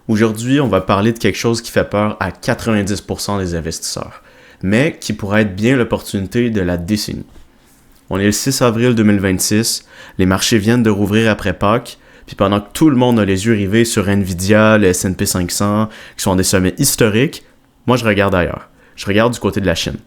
Aujourd'hui, on va parler de quelque chose qui fait peur à 90% des investisseurs, mais qui pourrait être bien l'opportunité de la décennie. On est le 6 avril 2026, les marchés viennent de rouvrir après Pâques, puis pendant que tout le monde a les yeux rivés sur Nvidia, le S&P 500, qui sont à des sommets historiques, moi je regarde ailleurs. Je regarde du côté de la Chine.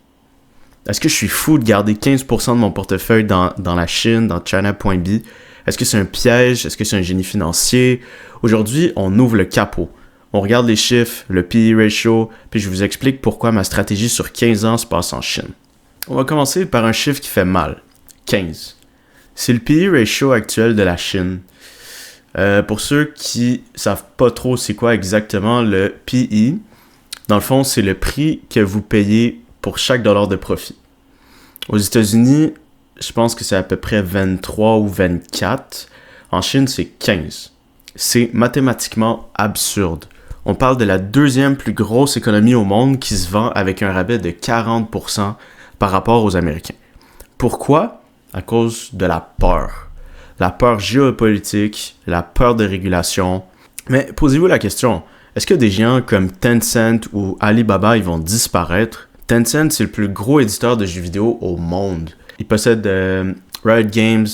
Est-ce que je suis fou de garder 15% de mon portefeuille dans la Chine, dans China.B? Est-ce que c'est un piège? Est-ce que c'est un génie financier? Aujourd'hui, on ouvre le capot. On regarde les chiffres, le PE ratio, puis je vous explique pourquoi ma stratégie sur 15 ans se passe en Chine. On va commencer par un chiffre qui fait mal. 15. C'est le PE ratio actuel de la Chine. Pour ceux qui savent pas trop c'est quoi exactement le PE, dans le fond, c'est le prix que vous payez pour chaque dollar de profit. Aux États-Unis, je pense que c'est à peu près 23 ou 24. En Chine, c'est 15. C'est mathématiquement absurde. On parle de la deuxième plus grosse économie au monde qui se vend avec un rabais de 40% par rapport aux Américains. Pourquoi? À cause de la peur. La peur géopolitique, la peur de régulation. Mais posez-vous la question, est-ce que des géants comme Tencent ou Alibaba ils vont disparaître? Tencent, c'est le plus gros éditeur de jeux vidéo au monde. Il possède Riot Games,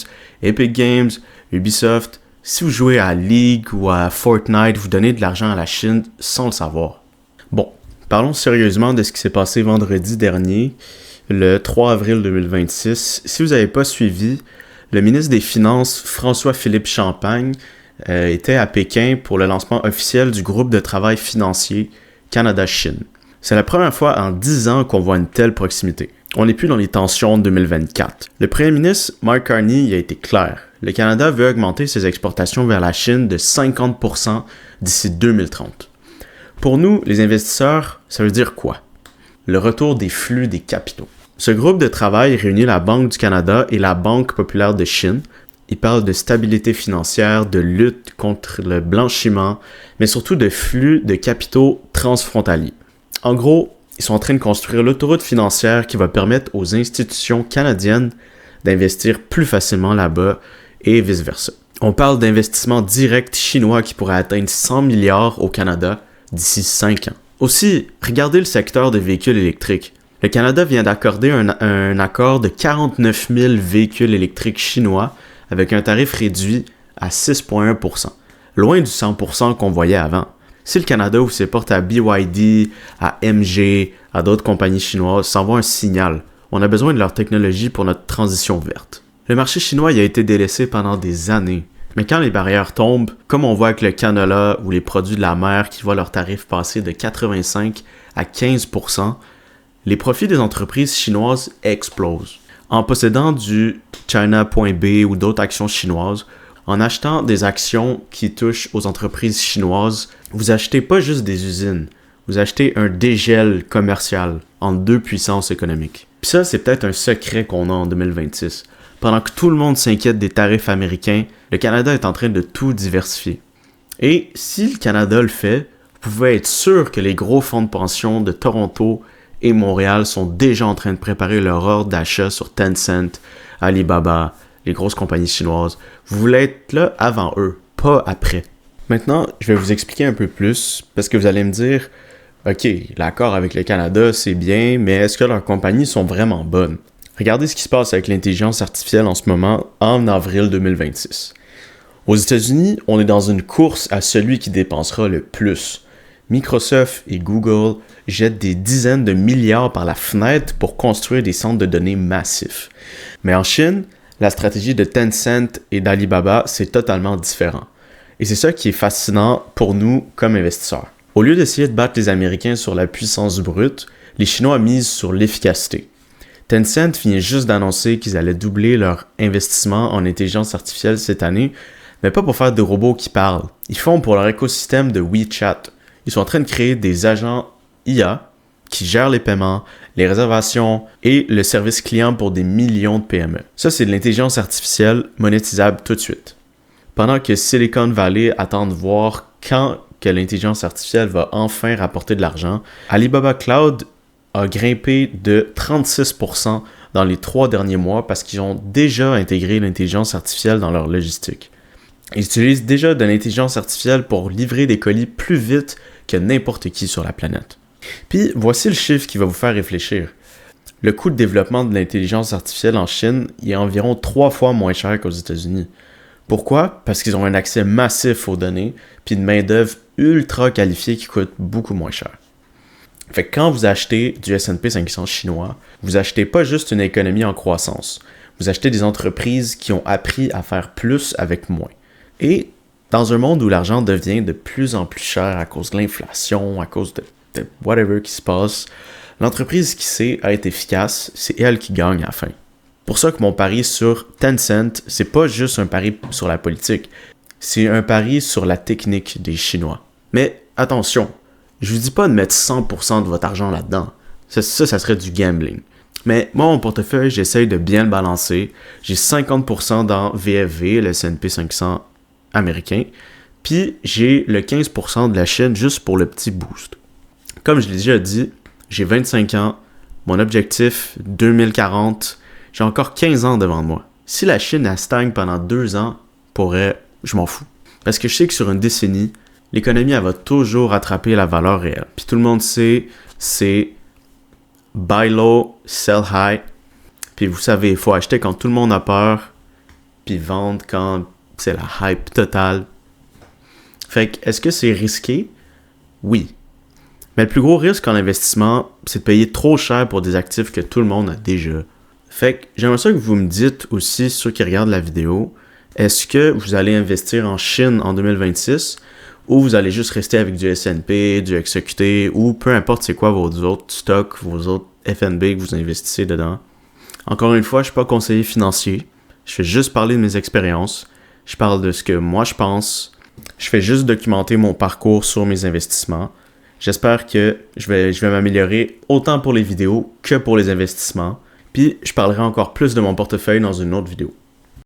Epic Games, Ubisoft. Si vous jouez à League ou à Fortnite, vous donnez de l'argent à la Chine sans le savoir. Bon, parlons sérieusement de ce qui s'est passé vendredi dernier, le 3 avril 2026. Si vous n'avez pas suivi, le ministre des Finances, François-Philippe Champagne, était à Pékin pour le lancement officiel du groupe de travail financier Canada-Chine. C'est la première fois en 10 ans qu'on voit une telle proximité. On n'est plus dans les tensions de 2024. Le premier ministre, Mark Carney, a été clair. Le Canada veut augmenter ses exportations vers la Chine de 50% d'ici 2030. Pour nous, les investisseurs, ça veut dire quoi? Le retour des flux des capitaux. Ce groupe de travail réunit la Banque du Canada et la Banque populaire de Chine. Il parle de stabilité financière, de lutte contre le blanchiment, mais surtout de flux de capitaux transfrontaliers. En gros, ils sont en train de construire l'autoroute financière qui va permettre aux institutions canadiennes d'investir plus facilement là-bas et vice-versa. On parle d'investissements directs chinois qui pourraient atteindre 100 milliards au Canada d'ici 5 ans. Aussi, regardez le secteur des véhicules électriques. Le Canada vient d'accorder un accord de 49 000 véhicules électriques chinois avec un tarif réduit à 6,1%, loin du 100% qu'on voyait avant. Si le Canada ouvre ses portes à BYD, à MG, à d'autres compagnies chinoises, ça envoie un signal. On a besoin de leur technologie pour notre transition verte. Le marché chinois y a été délaissé pendant des années. Mais quand les barrières tombent, comme on voit avec le canola ou les produits de la mer qui voient leurs tarifs passer de 85 à 15%, les profits des entreprises chinoises explosent. En possédant du China.B ou d'autres actions chinoises, en achetant des actions qui touchent aux entreprises chinoises, vous achetez pas juste des usines, vous achetez un dégel commercial entre deux puissances économiques. Puis ça, c'est peut-être un secret qu'on a en 2026. Pendant que tout le monde s'inquiète des tarifs américains, le Canada est en train de tout diversifier. Et si le Canada le fait, vous pouvez être sûr que les gros fonds de pension de Toronto et Montréal sont déjà en train de préparer leur ordre d'achat sur Tencent, Alibaba, les grosses compagnies chinoises. Vous voulez être là avant eux, pas après. Maintenant, je vais vous expliquer un peu plus, parce que vous allez me dire, OK, l'accord avec le Canada, c'est bien, mais est-ce que leurs compagnies sont vraiment bonnes? Regardez ce qui se passe avec l'intelligence artificielle en ce moment, en avril 2026. Aux États-Unis, on est dans une course à celui qui dépensera le plus. Microsoft et Google jettent des dizaines de milliards par la fenêtre pour construire des centres de données massifs. Mais en Chine, la stratégie de Tencent et d'Alibaba, c'est totalement différent. Et c'est ça qui est fascinant pour nous comme investisseurs. Au lieu d'essayer de battre les Américains sur la puissance brute, les Chinois misent sur l'efficacité. Tencent vient juste d'annoncer qu'ils allaient doubler leur investissement en intelligence artificielle cette année, mais pas pour faire des robots qui parlent. Ils font pour leur écosystème de WeChat. Ils sont en train de créer des agents IA qui gèrent les paiements, les réservations et le service client pour des millions de PME. Ça, c'est de l'intelligence artificielle monétisable tout de suite. Pendant que Silicon Valley attend de voir quand que l'intelligence artificielle va enfin rapporter de l'argent, Alibaba Cloud a grimpé de 36% dans les 3 derniers mois parce qu'ils ont déjà intégré l'intelligence artificielle dans leur logistique. Ils utilisent déjà de l'intelligence artificielle pour livrer des colis plus vite que n'importe qui sur la planète. Puis voici le chiffre qui va vous faire réfléchir. Le coût de développement de l'intelligence artificielle en Chine est environ 3 fois moins cher qu'aux États-Unis. Pourquoi? Parce qu'ils ont un accès massif aux données, puis une main-d'œuvre ultra qualifiée qui coûte beaucoup moins cher. Fait que quand vous achetez du S&P 500 chinois, vous achetez pas juste une économie en croissance. Vous achetez des entreprises qui ont appris à faire plus avec moins. Et dans un monde où l'argent devient de plus en plus cher à cause de l'inflation, à cause de whatever qui se passe, l'entreprise qui sait être efficace, c'est elle qui gagne à la fin. Pour ça que mon pari sur Tencent, c'est pas juste un pari sur la politique, c'est un pari sur la technique des Chinois. Mais attention, je vous dis pas de mettre 100% de votre argent là-dedans. Ça serait du gambling. Mais moi, mon portefeuille, j'essaye de bien le balancer. J'ai 50% dans VFV, le S&P 500 américain, puis j'ai le 15% de la Chine juste pour le petit boost. Comme je l'ai déjà dit, j'ai 25 ans, mon objectif 2040, j'ai encore 15 ans devant moi. Si la Chine elle stagne pendant 2 ans, je m'en fous. Parce que je sais que sur une décennie, l'économie elle va toujours rattraper la valeur réelle. Puis tout le monde sait, c'est buy low, sell high. Puis vous savez, il faut acheter quand tout le monde a peur, puis vendre quand c'est la hype totale. Fait que, est-ce que c'est risqué? Oui. Mais le plus gros risque en investissement, c'est de payer trop cher pour des actifs que tout le monde a déjà. Fait que, j'aimerais ça que vous me dites aussi, ceux qui regardent la vidéo, est-ce que vous allez investir en Chine en 2026 ou vous allez juste rester avec du S&P, du XEQT ou peu importe c'est quoi vos autres stocks, vos autres FNB que vous investissez dedans. Encore une fois, je ne suis pas conseiller financier. Je fais juste parler de mes expériences. Je parle de ce que moi je pense. Je fais juste documenter mon parcours sur mes investissements. J'espère que je vais m'améliorer autant pour les vidéos que pour les investissements. Puis je parlerai encore plus de mon portefeuille dans une autre vidéo.